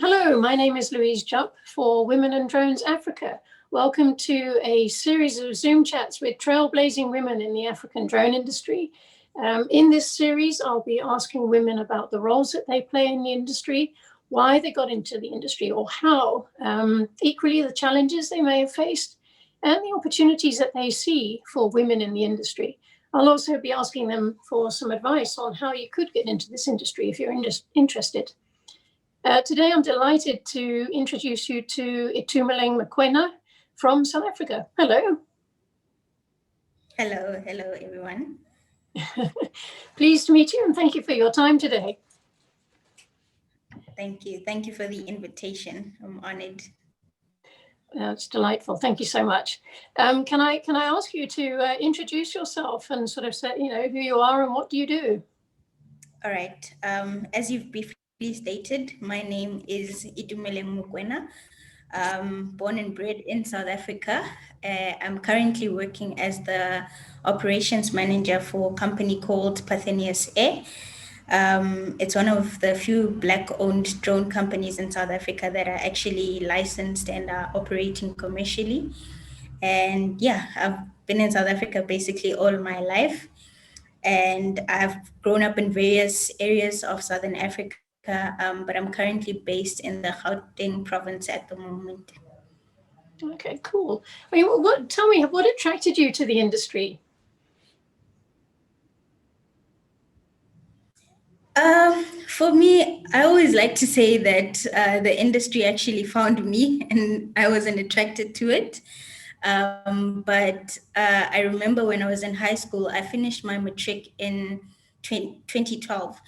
Hello, my name is Louise Jupp for Women and Drones Africa. Welcome to a series of Zoom chats with trailblazing women in the African drone industry. In this series, I'll be asking women about the roles that they play in the industry, why they got into the industry or how, equally the challenges they may have faced, and the opportunities that they see for women in the industry. I'll also be asking them for some advice on how you could get into this industry if you're interested. Today, I'm delighted to introduce you to Itumeleng Mokoena from South Africa. Hello. Hello, everyone. Pleased to meet you and thank you for your time today. Thank you for the invitation. I'm honored. It's delightful. Thank you so much. Can I ask you to introduce yourself and sort of say, who you are and what do you do? All right. As you've briefly stated, my name is Itumeleng Mokoena. Born and bred in South Africa. I'm currently working as the operations manager for a company called Parthenius Air. It's one of the few Black-owned drone companies in South Africa that are actually licensed and are operating commercially. And yeah, I've been in South Africa basically all my life. And I've grown up in various areas of Southern Africa, but I'm currently based in the Gauteng province at the moment. Okay, cool. I mean, tell me, what attracted you to the industry? For me, I always like to say that the industry actually found me and I wasn't attracted to it. But I remember when I was in high school, I finished my matric in 2012.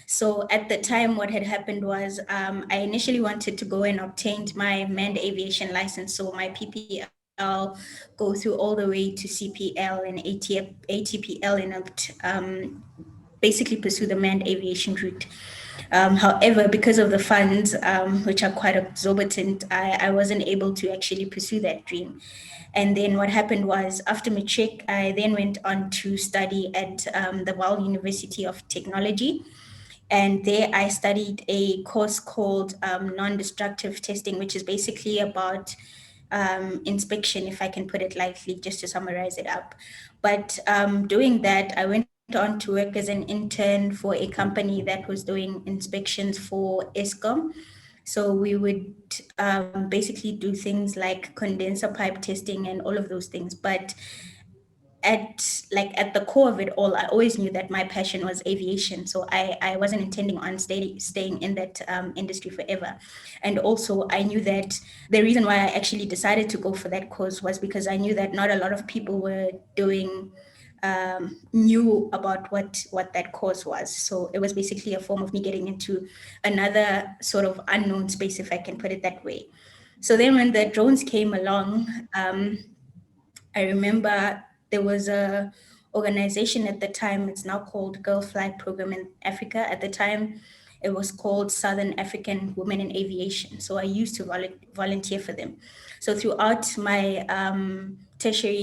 So at the time, what had happened was I initially wanted to go and obtain my manned aviation license, so my PPL, go through all the way to CPL and ATPL and basically pursue the manned aviation route. However, because of the funds, which are quite exorbitant, I wasn't able to actually pursue that dream. And then what happened was after matric, I then went on to study at the Vaal University of Technology. And there I studied a course called non-destructive testing, which is basically about inspection, if I can put it lightly, just to summarize it up. But doing that, I went on to work as an intern for a company that was doing inspections for ESCOM. So we would basically do things like condenser pipe testing and all of those things. But at the core of it all, I always knew that my passion was aviation. So I wasn't intending on staying in that industry forever. And also I knew that the reason why I actually decided to go for that course was because I knew that not a lot of people were knew about what that course was. So it was basically a form of me getting into another sort of unknown space, if I can put it that way. So then when the drones came along, I remember there was a organization at the time, it's now called Girl Flight Program in Africa. At the time, it was called Southern African Women in Aviation. So I used to volunteer for them. So throughout my tertiary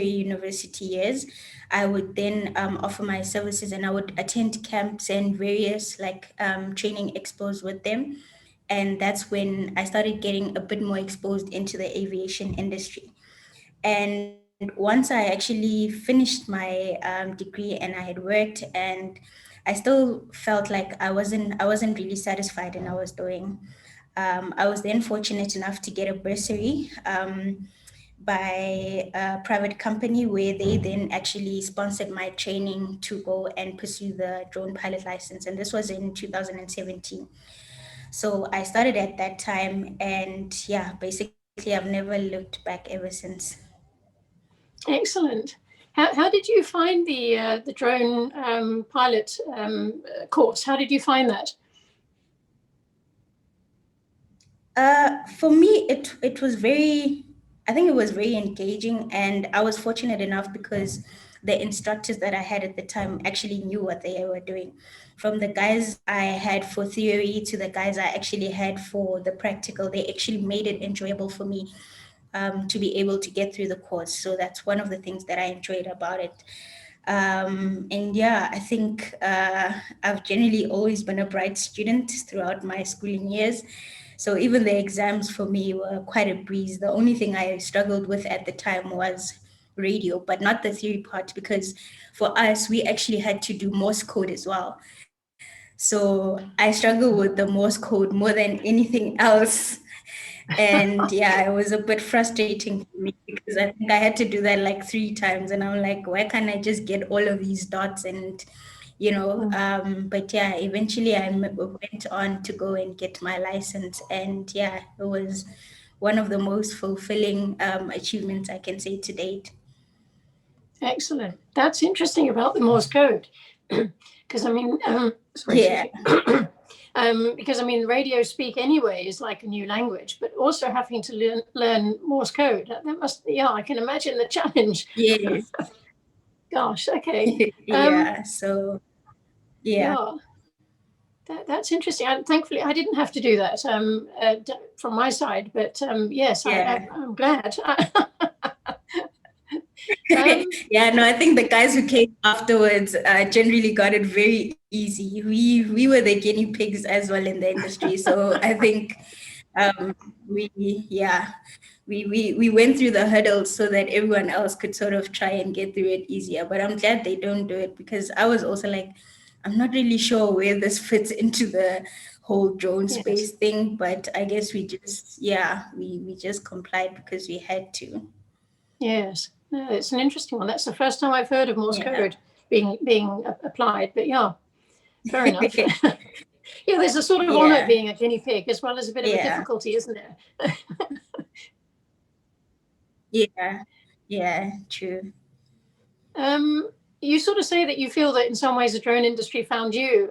university years, I would then offer my services and I would attend camps and various training expos with them. And that's when I started getting a bit more exposed into the aviation industry. And once I actually finished my degree and I had worked, and I still felt like I wasn't really satisfied in what I was doing. I was then fortunate enough to get a bursary by a private company where they then actually sponsored my training to go and pursue the drone pilot license. And this was in 2017. So I started at that time, and yeah, basically I've never looked back ever since. Excellent. How did you find the drone pilot course? How did you find that? For me, it was I think it was very engaging, and I was fortunate enough because the instructors that I had at the time actually knew what they were doing. From the guys I had for theory to the guys I actually had for the practical, they actually made it enjoyable for me to be able to get through the course. So that's one of the things that I enjoyed about it. And yeah, I think I've generally always been a bright student throughout my schooling years. So even the exams for me were quite a breeze. The only thing I struggled with at the time was radio, but not the theory part, because for us, we actually had to do Morse code as well. So I struggle with the Morse code more than anything else. And yeah, it was a bit frustrating for me because I think I had to do that like 3 times. And I'm like, why can't I just get all of these dots? And, but yeah, eventually went on to go and get my license. And yeah, it was one of the most fulfilling achievements I can say to date. Excellent. That's interesting about the Morse code. Because I mean, sorry, excuse Yeah. me. Because I mean, radio speak anyway is like a new language, but also having to learn Morse code, that must, yeah, I can imagine the challenge. Yes. Gosh, okay. Yeah. So, yeah. Yeah, that's interesting. Thankfully, I didn't have to do that from my side, but yes, Yeah. I'm glad. Yeah, no, I think the guys who came afterwards generally got it very easy. We were the guinea pigs as well in the industry, so I think um, we yeah we went through the hurdles so that everyone else could sort of try and get through it easier. But I'm glad they don't do it because I was also like, I'm not really sure where this fits into the whole drone Yes, space thing, but I guess we just we just complied because we had to. yes. No, it's an interesting one. That's the first time I've heard of Morse Yeah. code being applied. But yeah, fair enough. Yeah, there's a sort of honor Yeah. being a guinea pig as well as a bit of a Yeah. difficulty, isn't there? Yeah. Yeah. True. Um, you sort of say that you feel that in some ways the drone industry found you.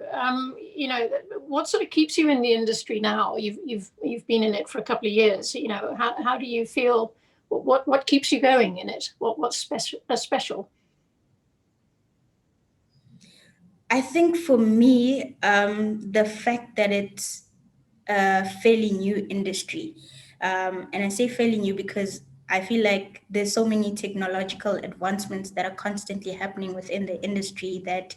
What sort of keeps you in the industry now? You've been in it for a couple of years. How do you feel? What keeps you going in it? What's special? I think for me, the fact that it's a fairly new industry, and I say fairly new because I feel like there's so many technological advancements that are constantly happening within the industry that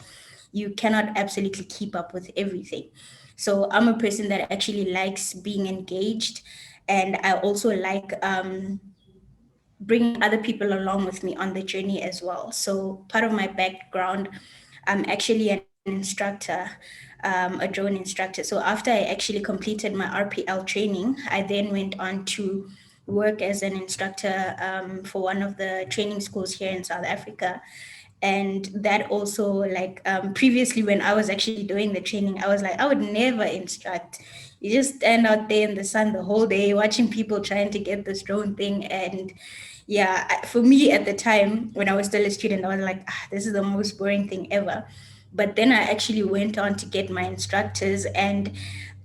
you cannot absolutely keep up with everything. So I'm a person that actually likes being engaged, and I also like bringing other people along with me on the journey as well. So part of my background, I'm actually an instructor, a drone instructor. So after I actually completed my RPL training, I then went on to work as an instructor for one of the training schools here in South Africa. And that also, like, previously when I was actually doing the training, I was like, I would never instruct. You just stand out there in the sun the whole day watching people trying to get this drone thing. And yeah, for me at the time when I was still a student, I was like, this is the most boring thing ever. But then I actually went on to get my instructors, and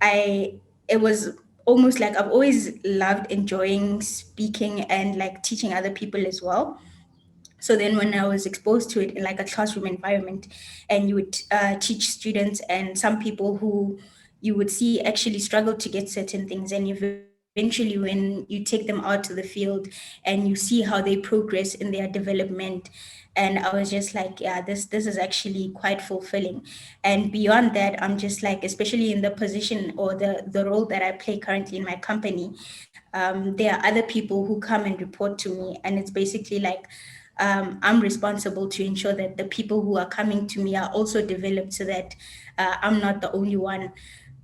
I it was almost like I've always loved enjoying speaking and like teaching other people as well. So then when I was exposed to it in like a classroom environment, and you would teach students and some people who you would see actually struggle to get certain things, and eventually when you take them out to the field and you see how they progress in their development, and I was just like, yeah, this is actually quite fulfilling. And beyond that, I'm just like, especially in the position or the role that I play currently in my company, there are other people who come and report to me, and it's basically like, I'm responsible to ensure that the people who are coming to me are also developed so that I'm not the only one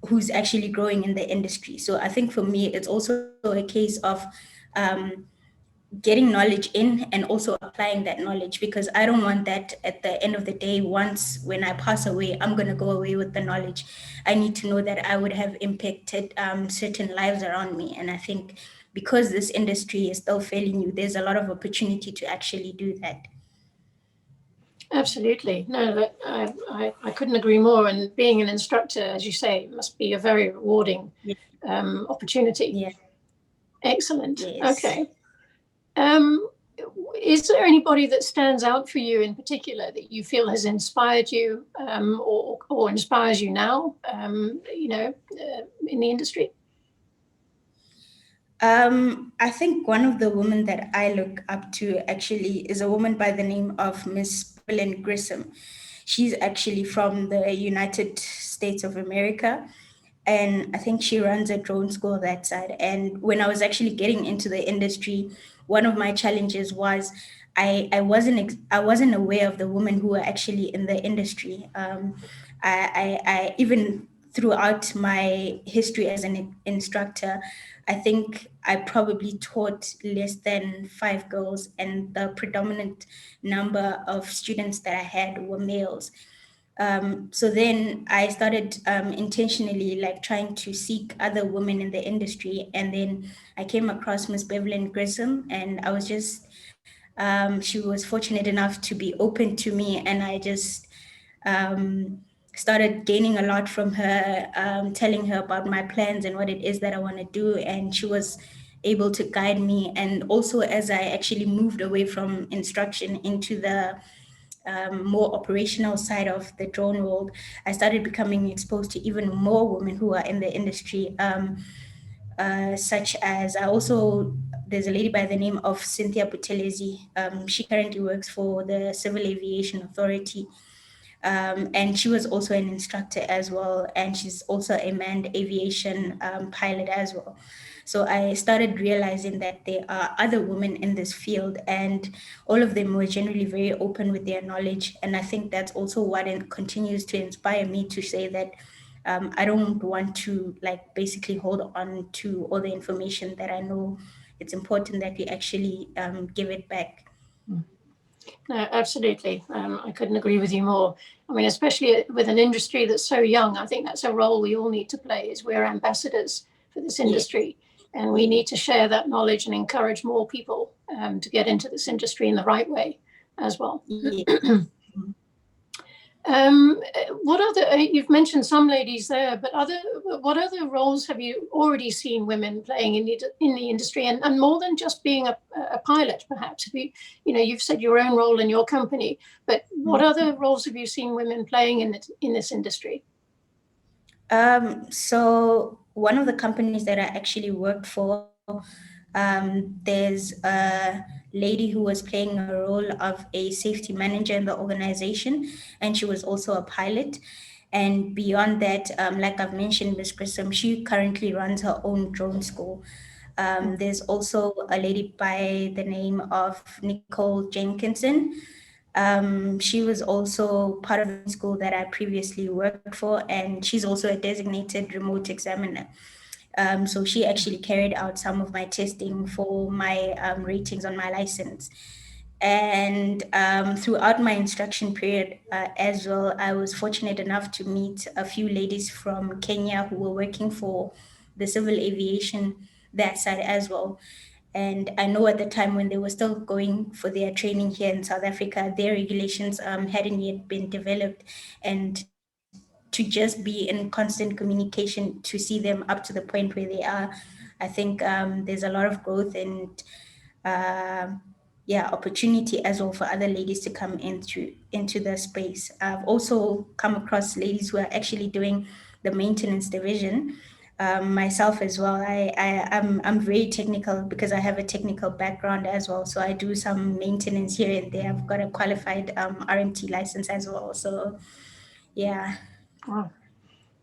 who's actually growing in the industry. So I think for me, it's also a case of um, getting knowledge in and also applying that knowledge, because I don't want that at the end of the day, once when I pass away, I'm going to go away with the knowledge. I need to know that I would have impacted certain lives around me. And I think because this industry is still fairly new, there's a lot of opportunity to actually do that. Absolutely. No, I couldn't agree more. And being an instructor, as you say, must be a very rewarding Yeah. opportunity. Yeah. Excellent. Yes. Okay. Um, is there anybody that stands out for you in particular that you feel has inspired you or inspires you now, in the industry? I think one of the women that I look up to actually is a woman by the name of Miss Bevelyn Grissom. She's actually from the United States of America, and I think she runs a drone school that side. And when I was actually getting into the industry, one of my challenges was I wasn't aware of the women who were actually in the industry. I even throughout my history as an instructor, I think I probably taught less than five girls, and the predominant number of students that I had were males. So then I started intentionally like trying to seek other women in the industry, and then I came across Miss Bevelyn Grissom, and I was just she was fortunate enough to be open to me, and I just um, started gaining a lot from her, telling her about my plans and what it is that I want to do. And she was able to guide me. And also, as I actually moved away from instruction into the more operational side of the drone world, I started becoming exposed to even more women who are in the industry, such as there's a lady by the name of Cynthia Butelezi. She currently works for the Civil Aviation Authority, and she was also an instructor as well, and she's also a manned aviation pilot as well. So I started realizing that there are other women in this field, and all of them were generally very open with their knowledge. And I think that's also what continues to inspire me to say that I don't want to like basically hold on to all the information that I know. It's important that we actually give it back. No, absolutely. I couldn't agree with you more. I mean, especially with an industry that's so young, I think that's a role we all need to play. Is we're ambassadors for this Yeah. industry, and we need to share that knowledge and encourage more people to get into this industry in the right way as well. Yeah. What other? You've mentioned some ladies there, but what other roles have you already seen women playing in the industry, and more than just being a pilot, perhaps? Have you, you've said your own role in your company, but what other roles have you seen women playing in this industry? So one of the companies that I actually worked for, there's a lady who was playing a role of a safety manager in the organization, and she was also a pilot. And beyond that, like I've mentioned, Miss Grissom, she currently runs her own drone school. There's also a lady by the name of Nicole Jenkinson. She was also part of the school that I previously worked for, and she's also a designated remote examiner. So she actually carried out some of my testing for my ratings on my license. And throughout my instruction period as well, I was fortunate enough to meet a few ladies from Kenya who were working for the civil aviation that side as well. And I know at the time when they were still going for their training here in South Africa, their regulations hadn't yet been developed. And to just be in constant communication to see them up to the point where they are, I think there's a lot of growth and uh, yeah, opportunity as well for other ladies to come into the space. I've also come across ladies who are actually doing the maintenance division. Myself as well. I'm very technical because I have a technical background as well. So I do some maintenance here and there. I've got a qualified RMT license as well. So yeah. Wow.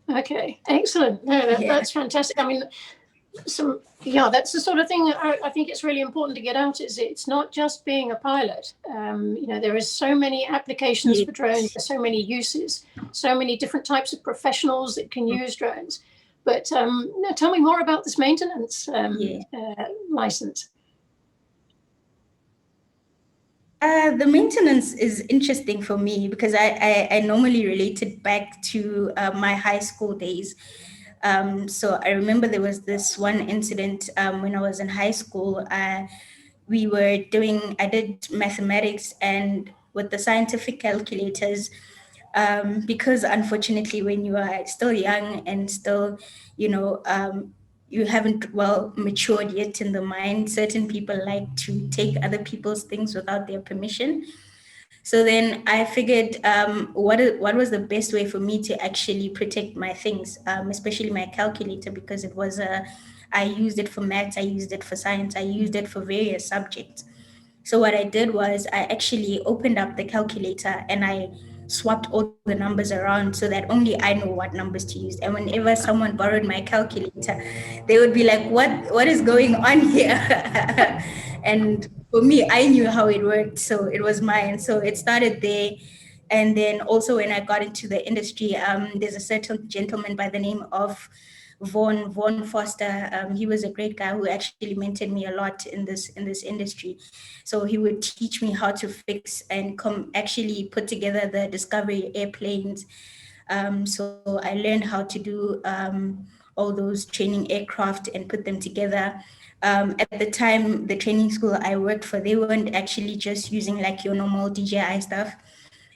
Okay, excellent. No, Yeah. that's fantastic. I mean, that's the sort of thing that I think it's really important to get out. Is it's not just being a pilot. There is so many applications for drones. There's so many uses, so many different types of professionals that can use drones. But tell me more about this maintenance license. The maintenance is interesting for me because I normally relate it back to my high school days. So I remember there was this one incident when I was in high school. I did mathematics, and with the scientific calculators, because unfortunately, when you are still young and still, you haven't well matured yet in the mind, certain people like to take other people's things without their permission. So then I figured, what was the best way for me to actually protect my things, especially my calculator, because it was I used it for maths, I used it for science, I used it for various subjects. So what I did was I actually opened up the calculator and I swapped all the numbers around so that only I know what numbers to use. And whenever someone borrowed my calculator, they would be like, what is going on here? And for me, I knew how it worked, so it was mine. So it started there. And then also when I got into the industry, there's a certain gentleman by the name of Vaughan Foster. He was a great guy who actually mentored me a lot in this industry. So he would teach me how to fix and actually put together the Discovery airplanes. So I learned how to do all those training aircraft and put them together. At the time, the training school I worked for, they weren't actually just using like your normal DJI stuff.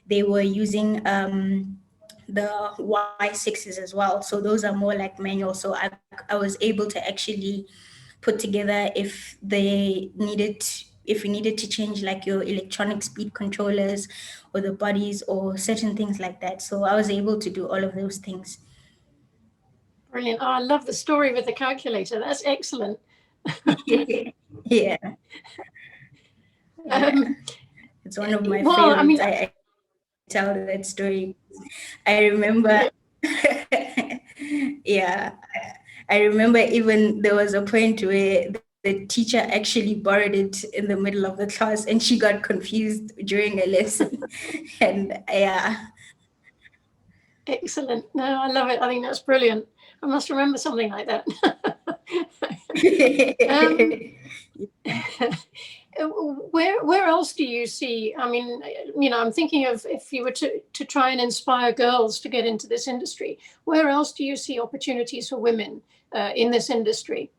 They were using the Y6s as well. So those are more like manual. So I was able to actually put together if we needed to change like your electronic speed controllers or the bodies or certain things like that. So I was able to do all of those things. Brilliant. Oh, I love the story with the calculator. That's excellent. Yeah. It's one of my well, favorites. I mean, I tell that story. I remember, yeah, I remember even there was a point where the teacher actually borrowed it in the middle of the class and she got confused during a lesson. And yeah. Excellent. No, I love it. I think that's brilliant. I must remember something like that. Where else do you see? I mean, I'm thinking of if you were to try and inspire girls to get into this industry, where else do you see opportunities for women in this industry?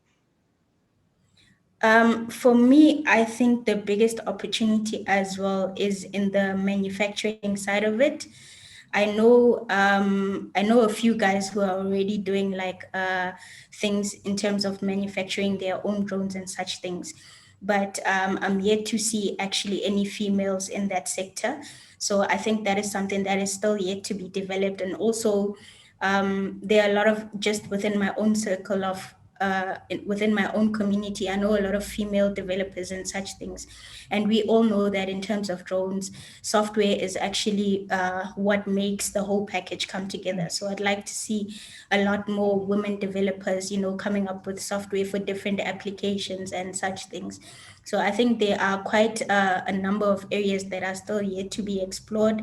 For me, I think the biggest opportunity as well is in the manufacturing side of it. I know a few guys who are already doing like things in terms of manufacturing their own drones and such things, but I'm yet to see actually any females in that sector. So I think that is something that is still yet to be developed. And also, there are a lot of just within my own circle of within my own community, I know a lot of female developers and such things. And we all know that in terms of drones, software is actually what makes the whole package come together. So I'd like to see a lot more women developers, coming up with software for different applications and such things. So I think there are quite a number of areas that are still yet to be explored.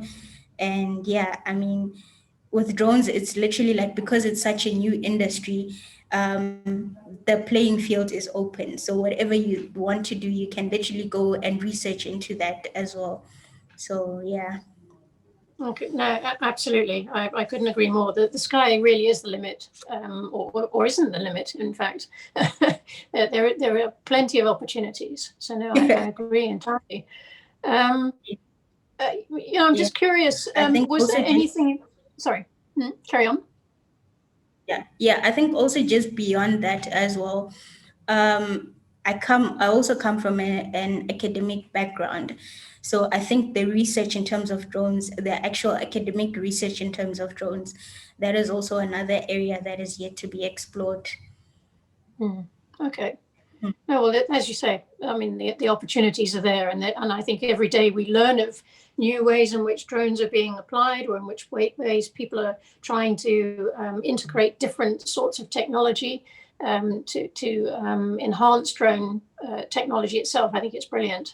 And yeah, I mean, with drones, it's literally like because it's such a new industry, the playing field is open. So whatever you want to do, you can literally go and research into that as well. So yeah. Okay, no, absolutely. I couldn't agree more. The sky really is the limit, or isn't the limit, in fact. There are plenty of opportunities. So no, I agree entirely. I'm just curious. I think Was also there anything? Sorry, carry on. Yeah, I think also just beyond that as well. Um, I also come from an academic background. So I think the research in terms of drones, the actual academic research in terms of drones, that is also another area that is yet to be explored. Okay. No, well, as you say, I mean, the opportunities are there, and I think every day we learn of new ways in which drones are being applied, or in which ways people are trying to integrate different sorts of technology to enhance drone technology itself. I think it's brilliant.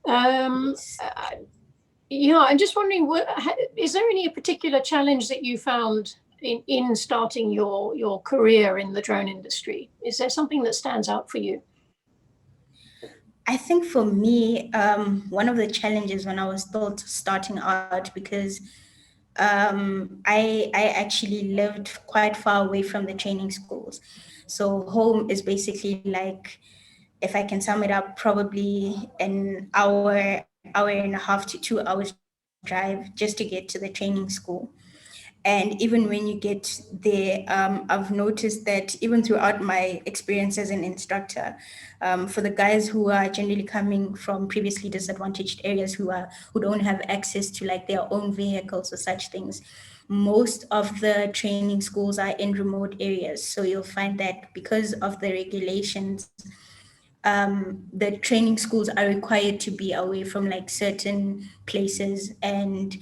Yes. I'm just wondering, is there any particular challenge that you found in starting your career in the drone industry? Is there something that stands out for you? I think for me, one of the challenges when I was still starting out, because I actually lived quite far away from the training schools. So home is basically like, if I can sum it up, probably an hour and a half to 2 hours drive just to get to the training school. And even when you get there, I've noticed that even throughout my experience as an instructor, for the guys who are generally coming from previously disadvantaged areas, who don't have access to like their own vehicles or such things, most of the training schools are in remote areas. So you'll find that because of the regulations, the training schools are required to be away from like certain places, and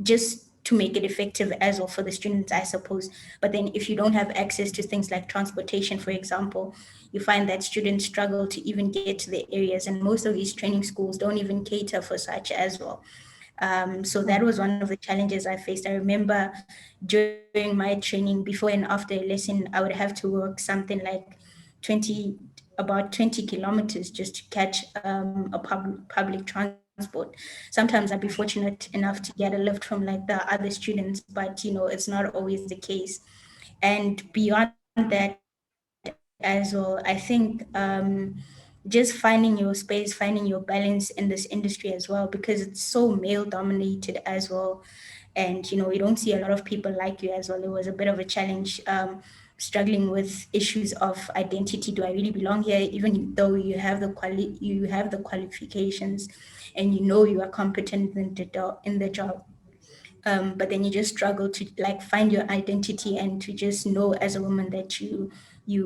just to make it effective as well for the students, I suppose. But then if you don't have access to things like transportation, for example, you find that students struggle to even get to the areas, and most of these training schools don't even cater for such as well. So that was one of the challenges I faced. I remember during my training, before and after a lesson, I would have to work something like 20 about 20 kilometers just to catch a public transport. Sometimes I'd be fortunate enough to get a lift from like the other students, but it's not always the case. And beyond that as well, I think just finding your space, finding your balance in this industry as well, because it's so male dominated as well. And you don't see a lot of people like you as well. It was a bit of a challenge, struggling with issues of identity. Do I really belong here, even though you have the qualifications, and you are competent in the job? But then you just struggle to like find your identity and to just know as a woman that you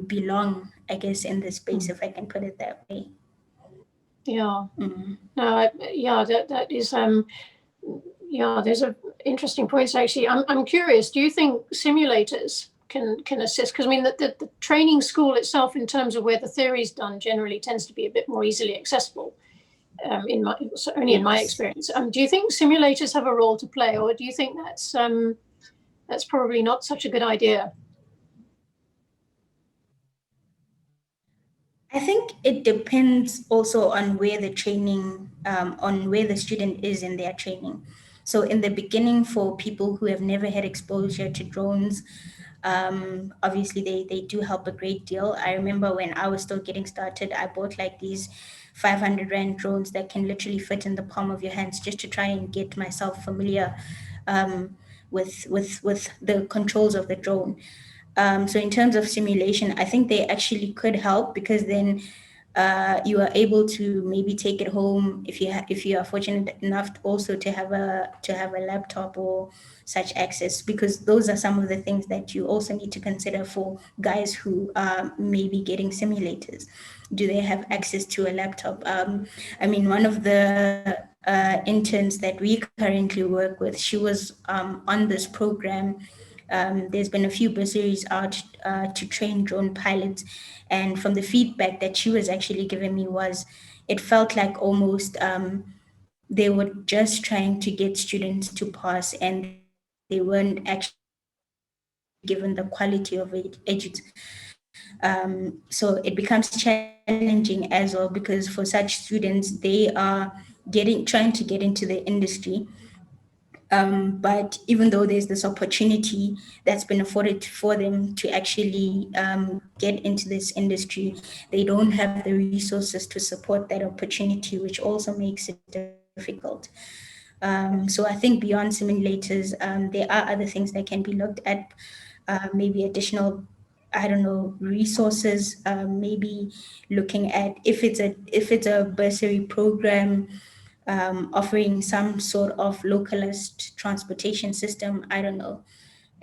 belong, I guess, in this space, if I can put it that way. Yeah. No, yeah, that is yeah, there's a interesting points actually. I'm curious, do you think simulators can assist? Because I mean the training school itself, in terms of where the theory is done, generally tends to be a bit more easily accessible. Only in my Yes. experience. Do you think simulators have a role to play, or do you think that's probably not such a good idea? I think it depends also on where the training, on where the student is in their training. So in the beginning, for people who have never had exposure to drones, obviously they do help a great deal. I remember when I was still getting started, I bought like these 500 rand drones that can literally fit in the palm of your hands, just to try and get myself familiar with the controls of the drone. So in terms of simulation, I think they actually could help, because then you are able to maybe take it home if if you are fortunate enough also to have a laptop or such access, because those are some of the things that you also need to consider for guys who are maybe getting simulators. Do they have access to a laptop? I mean, one of the interns that we currently work with, she was on this program. There's been a few bursaries out to train drone pilots, and from the feedback that she was actually giving me was, it felt like almost they were just trying to get students to pass, and they weren't actually given the quality of education. So it becomes challenging as well, because for such students, they are trying to get into the industry. But even though there's this opportunity that's been afforded for them to actually get into this industry, they don't have the resources to support that opportunity, which also makes it difficult. So I think beyond simulators, there are other things that can be looked at, maybe additional, I don't know, resources, maybe looking at if it's a bursary program, offering some sort of localized transportation system. I don't know.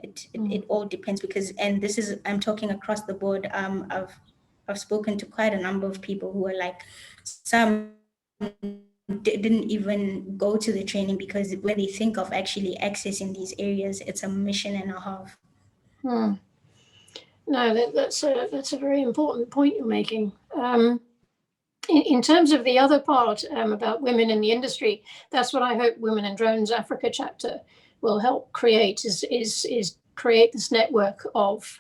It all depends, because, and this is, I'm talking across the board. I've spoken to quite a number of people who are like, some didn't even go to the training, because when they think of actually accessing these areas, it's a mission and a half. Hmm. No, that's a very important point you're making. In terms of the other part about women in the industry, that's what I hope Women in Drones Africa chapter will help create, is create this network of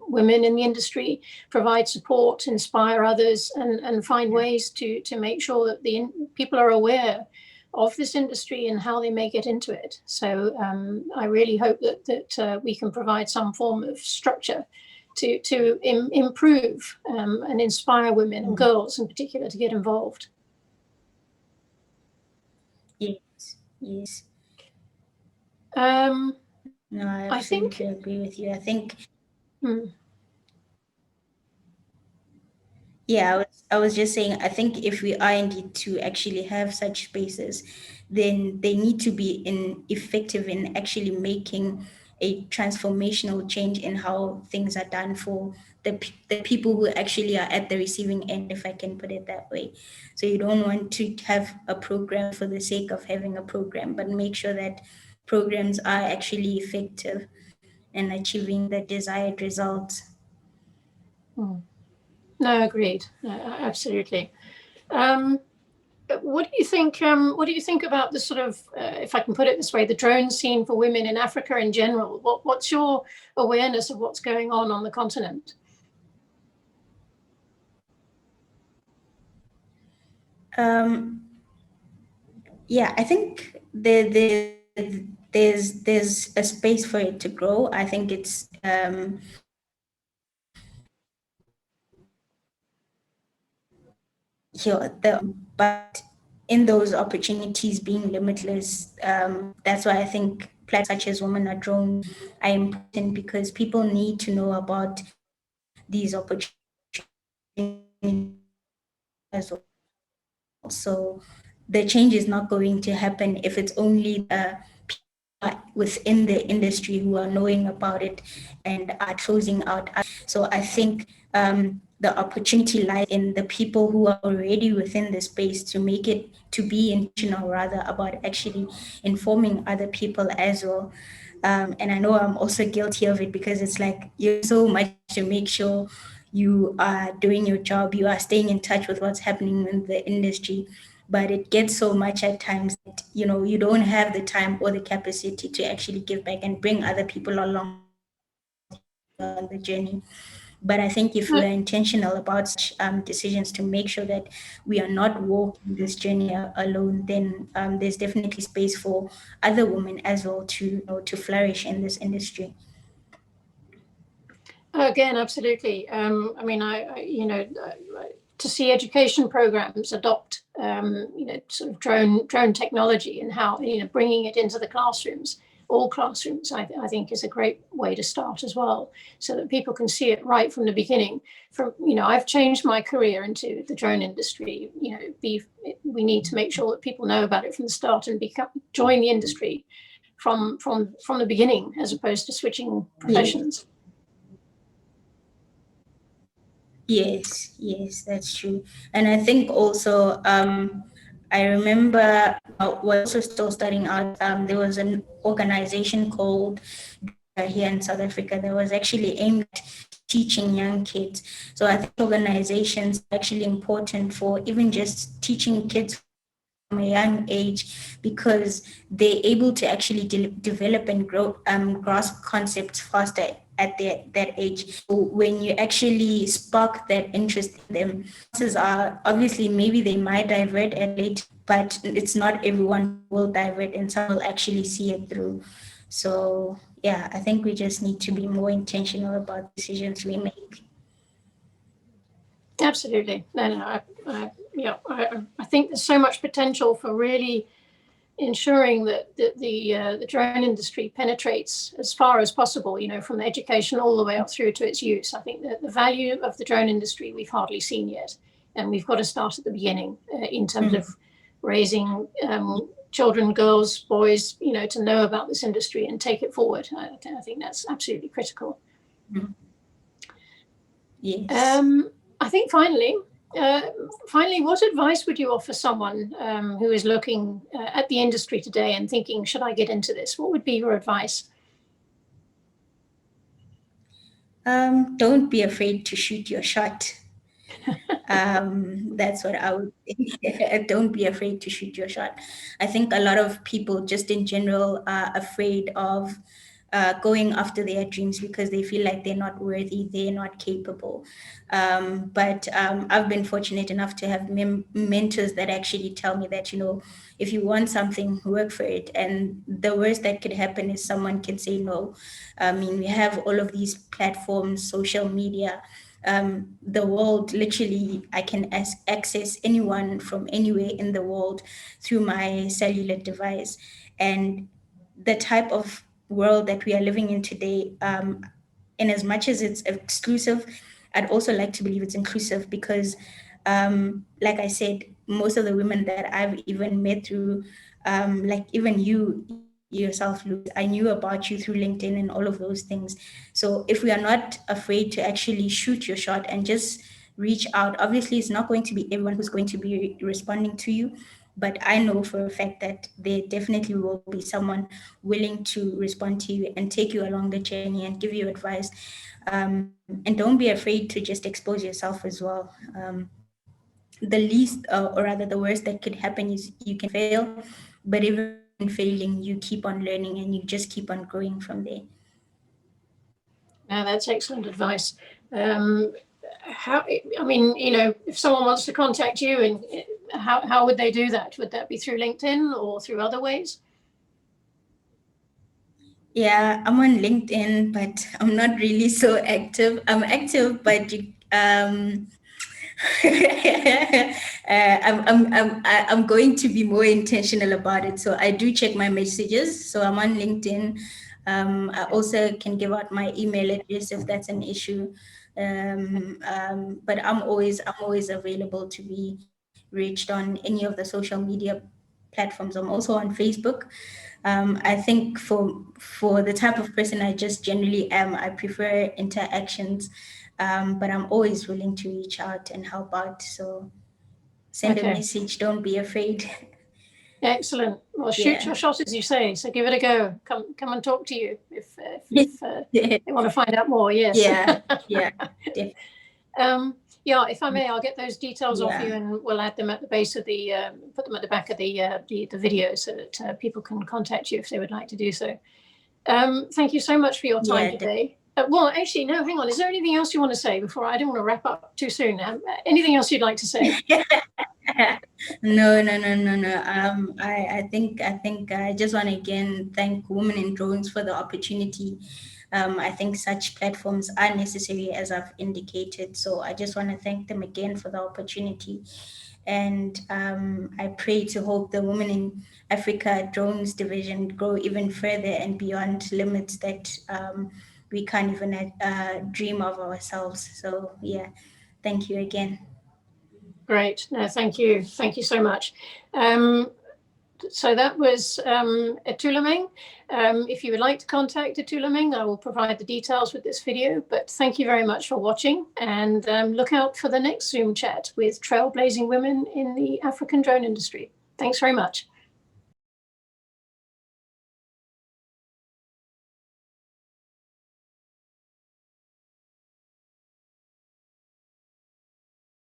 women in the industry, provide support, inspire others, and find ways to make sure that people are aware of this industry and how they may get into it. So I really hope that we can provide some form of structure to improve and inspire women and girls in particular to get involved. Yes, yes. Um, No, I I think, absolutely agree with you. I think, hmm, yeah, I was just saying, I think if we are indeed to actually have such spaces, then they need to be in effective in actually making a transformational change in how things are done for the people who actually are at the receiving end, if I can put it that way. So you don't want to have a program for the sake of having a program, but make sure that programs are actually effective in achieving the desired results. hmm. No, agreed. No, absolutely. Um, what do you think? What do you think about the sort of, if I can put it this way, the drone scene for women in Africa in general? What's your awareness of what's going on the continent? Um, yeah, I think there's a space for it to grow. I think it's here but in those opportunities being limitless, that's why I think platforms such as Women Are Drones are important because people need to know about these opportunities as well. So the change is not going to happen if it's only the people who are within the industry who are knowing about it and are closing out. So I think the opportunity lies in the people who are already within the space to make it to be intentional rather about actually informing other people as well. And I know I'm also guilty of it because it's like you're so much to make sure you are doing your job, you are staying in touch with what's happening in the industry. But it gets so much at times that you don't have the time or the capacity to actually give back and bring other people along with you on the journey. But I think if we are intentional about decisions to make sure that we are not walking this journey alone, then there's definitely space for other women as well to flourish in this industry. Again, absolutely. I mean, to see education programs adopt, sort of drone technology and how, bringing it into the classrooms, all classrooms, I think is a great way to start as well, so that people can see it right from the beginning. I've changed my career into the drone industry. We need to make sure that people know about it from the start and join the industry from the beginning, as opposed to switching Yeah. professions. Yes, that's true. And I think also, I remember when I was also still studying out, there was an organization called here in South Africa that was actually aimed at teaching young kids. So I think organizations are actually important for even just teaching kids from a young age because they're able to actually develop and grow grasp concepts faster at that age. So when you actually spark that interest in them, chances are obviously maybe they might divert at late, but it's not everyone who will divert and some will actually see it through. So yeah, I think we just need to be more intentional about decisions we make. Absolutely. No. I think there's so much potential for really ensuring that the drone industry penetrates as far as possible, from the education all the way up through to its use. I think that the value of the drone industry we've hardly seen yet, and we've got to start at the beginning in terms of raising children, girls, boys, to know about this industry and take it forward. I think that's absolutely critical. Yes. I think uh, finally, what advice would you offer someone who is looking at the industry today and thinking, should I get into this? What would be your advice? Don't be afraid to shoot your shot. That's what I would say. Don't be afraid to shoot your shot. I think a lot of people, just in general, are afraid of going after their dreams because they feel like they're not worthy, they're not capable. But I've been fortunate enough to have mentors that actually tell me that, if you want something, work for it. And the worst that could happen is someone can say no. I mean, we have all of these platforms, social media, the world literally I can access anyone from anywhere in the world through my cellular device. And the type of world that we are living in today, in as much as it's exclusive, I'd also like to believe it's inclusive, because like I said, most of the women that I've even met through, like even you yourself, Louise, I knew about you through LinkedIn and all of those things. So if we are not afraid to actually shoot your shot and just reach out, obviously it's not going to be everyone who's going to be responding to you, but I know for a fact that there definitely will be someone willing to respond to you and take you along the journey and give you advice. And don't be afraid to just expose yourself as well. The least, or rather the worst that could happen is you can fail, but even failing, you keep on learning and you just keep on growing from there. That's excellent advice. How, I mean, if someone wants to contact you, and how would they do that? Would that be through LinkedIn or through other ways? Yeah, I'm on LinkedIn, but I'm not really so active. I'm active, but I'm going to be more intentional about it. So I do check my messages. So I'm on LinkedIn. I also can give out my email address if that's an issue. But I'm always available to be reached on any of the social media platforms. I'm also on Facebook. I think for the type of person I just generally am, I prefer interactions, but I'm always willing to reach out and help out. So send a Okay. message. Don't be afraid. Excellent. Well, shoot Yeah. your shot, as you say. So give it a go. Come and talk to you if they want to find out more. Yes. Yeah. Yeah. Yeah, if I may, I'll get those details off you, Yeah. and we'll add them at the base of the, put them at the back of the video, so that people can contact you if they would like to do so. Thank you so much for your time Yeah. today. Well, actually, no, hang on. Is there anything else you want to say before? I don't want to wrap up too soon. Anything else you'd like to say? No. I think I just want to again thank Women in Drones for the opportunity. I think such platforms are necessary, as I've indicated. So I just want to thank them again for the opportunity. And I pray to hope the Women in Africa Drones division grow even further and beyond limits that we can't even dream of ourselves. So, yeah, thank you again. Great. No, thank you. Thank you so much. So that was Itumeleng. If you would like to contact Itumeleng, I will provide the details with this video. But thank you very much for watching, and look out for the next Zoom chat with trailblazing women in the African drone industry. Thanks very much.